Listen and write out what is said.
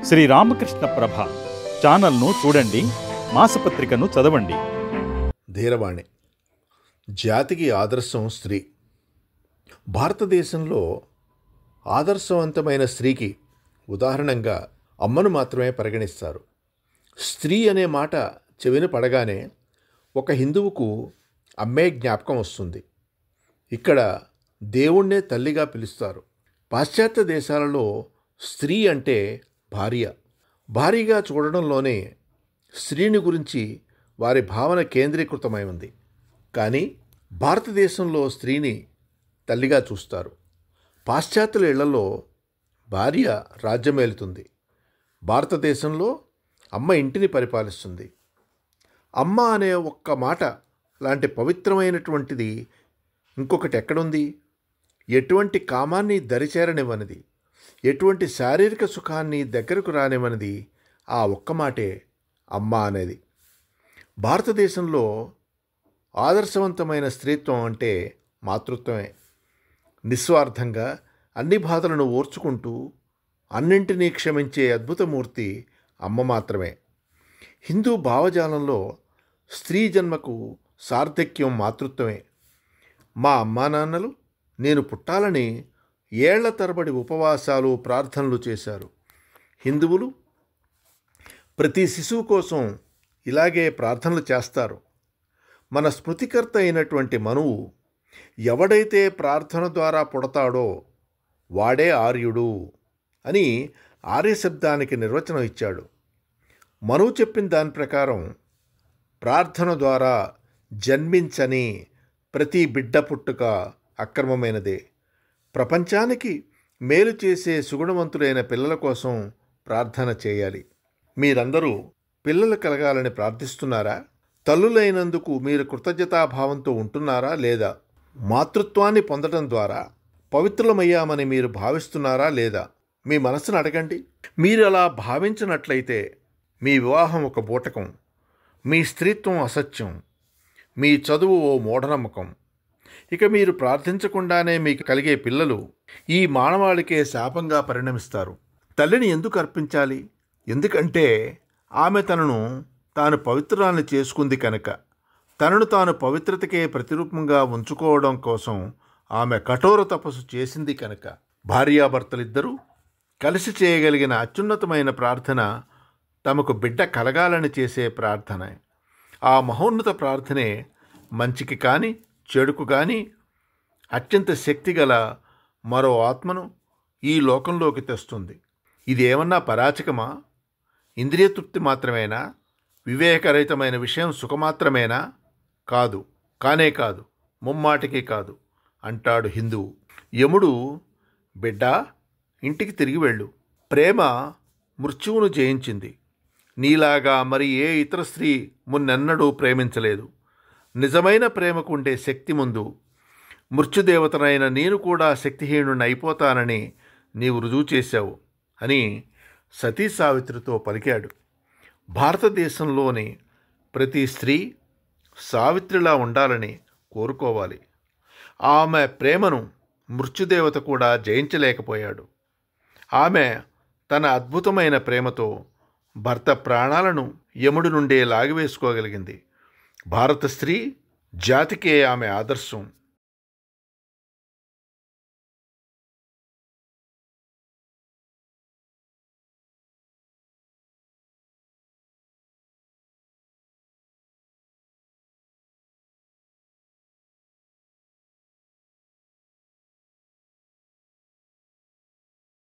శ్రీ రామకృష్ణ ప్రభ ఛానల్ను చూడండి, మాసపత్రికను చదవండి. ధీరవాణి. జాతికి ఆదర్శం స్త్రీ. భారతదేశంలో ఆదర్శవంతమైన స్త్రీకి ఉదాహరణంగా అమ్మను మాత్రమే పరిగణిస్తారు. స్త్రీ అనే మాట చెవిన పడగానే ఒక హిందువుకు అమ్మే జ్ఞాపకం వస్తుంది. ఇక్కడ దేవుణ్ణే తల్లిగా పిలుస్తారు. పాశ్చాత్య దేశాలలో స్త్రీ అంటే భార్యగా చూడడంలోనే స్త్రీని గురించి వారి భావన కేంద్రీకృతమై ఉంది. కానీ భారతదేశంలో స్త్రీని తల్లిగా చూస్తారు. పాశ్చాత్యుల ఇళ్లలో భార్య రాజ్యమేలుతుంది. భారతదేశంలో అమ్మ ఇంటిని పరిపాలిస్తుంది. అమ్మ అనే ఒక్క మాట లాంటి పవిత్రమైనటువంటిది ఇంకొకటి ఎక్కడుంది? ఎటువంటి కామాన్ని దరిచేరనివ్వనిది, ఎటువంటి శారీరక సుఖాన్ని దగ్గరకు రానివ్వనిది ఆ ఒక్క మాటే అమ్మ అనేది. భారతదేశంలో ఆదర్శవంతమైన స్త్రీత్వం అంటే మాతృత్వమే. నిస్వార్థంగా అన్ని బాధలను ఓర్చుకుంటూ అన్నింటినీ క్షమించే అద్భుతమూర్తి అమ్మ మాత్రమే. హిందూ భావజాలంలో స్త్రీ జన్మకు సార్థక్యం మాతృత్వమే. మా అమ్మా నాన్నలు నేను పుట్టాలని ఏళ్ల తరబడి ఉపవాసాలు, ప్రార్థనలు చేశారు. హిందువులు ప్రతి శిశువు కోసం ఇలాగే ప్రార్థనలు చేస్తారు. మన స్మృతికర్త అయినటువంటి మనువు ఎవడైతే ప్రార్థన ద్వారా పుడతాడో వాడే ఆర్యుడు అని ఆర్య శబ్దానికి నిర్వచనం ఇచ్చాడు. మనువు చెప్పిన దాని ప్రకారం ప్రార్థన ద్వారా జన్మించని ప్రతి బిడ్డ పుట్టుక అక్రమమైనదే. ప్రపంచానికి మేలు చేసే సుగుణవంతులైన పిల్లల కోసం ప్రార్థన చేయాలి. మీరందరూ పిల్లలు కలగాలని ప్రార్థిస్తున్నారా? తల్లులైనందుకు మీరు కృతజ్ఞతాభావంతో ఉంటున్నారా లేదా? మాతృత్వాన్ని పొందడం ద్వారా పవిత్రులమయ్యామని మీరు భావిస్తున్నారా లేదా? మీ మనసును అడగండి. మీరు అలా భావించినట్లయితే మీ వివాహం ఒక బూటకం, మీ స్త్రీత్వం అసత్యం, మీ చదువు ఓ మూఢనమ్మకం. ఇక మీరు ప్రార్థించకుండానే మీకు కలిగే పిల్లలు ఈ మానవాళికే శాపంగా పరిణమిస్తారు. తల్లిని ఎందుకు అర్పించాలి? ఎందుకంటే ఆమె తనను తాను పవిత్రాన్ని చేసుకుంది కనుక. తనను తాను పవిత్రతకే ప్రతిరూపంగా ఉంచుకోవడం కోసం ఆమె కఠోర తపస్సు చేసింది కనుక. భార్యాభర్తలిద్దరూ కలిసి చేయగలిగిన అత్యున్నతమైన ప్రార్థన తమకు బిడ్డ కలగాలని చేసే ప్రార్థన. ఆ మహోన్నత ప్రార్థనే మంచికి కానీ చెడుకు కానీ అత్యంత శక్తిగల మరో ఆత్మను ఈ లోకంలోకి తెస్తుంది. ఇదేమన్నా పరాచకమా? ఇంద్రియతృప్తి మాత్రమేనా? వివేకరహితమైన విషయం సుఖమాత్రమేనా? కాదు, కానే కాదు, ముమ్మాటికి కాదు అంటాడు హిందువు. యముడు, బిడ్డా ఇంటికి తిరిగి వెళ్ళు. ప్రేమ మృత్యువును జయించింది. నీలాగా మరి ఏ ఇతర స్త్రీ మున్నెన్నడూ ప్రేమించలేదు. నిజమైన ప్రేమకు ఉండే శక్తి ముందు మృత్యుదేవతనైన నేను కూడా శక్తిహీనుడిని అయిపోతానని నీవు రుజువు చేశావు అని సతీ సావిత్రితో పలికాడు. భారతదేశంలోని ప్రతి స్త్రీ సావిత్రిలా ఉండాలని కోరుకోవాలి. ఆమె ప్రేమను మృత్యుదేవత కూడా జయించలేకపోయాడు. ఆమె తన అద్భుతమైన ప్రేమతో భర్త ప్రాణాలను యముడి నుండే లాగివేసుకోగలిగింది. భారత స్త్రీ జాతికే ఆమె ఆదర్శం.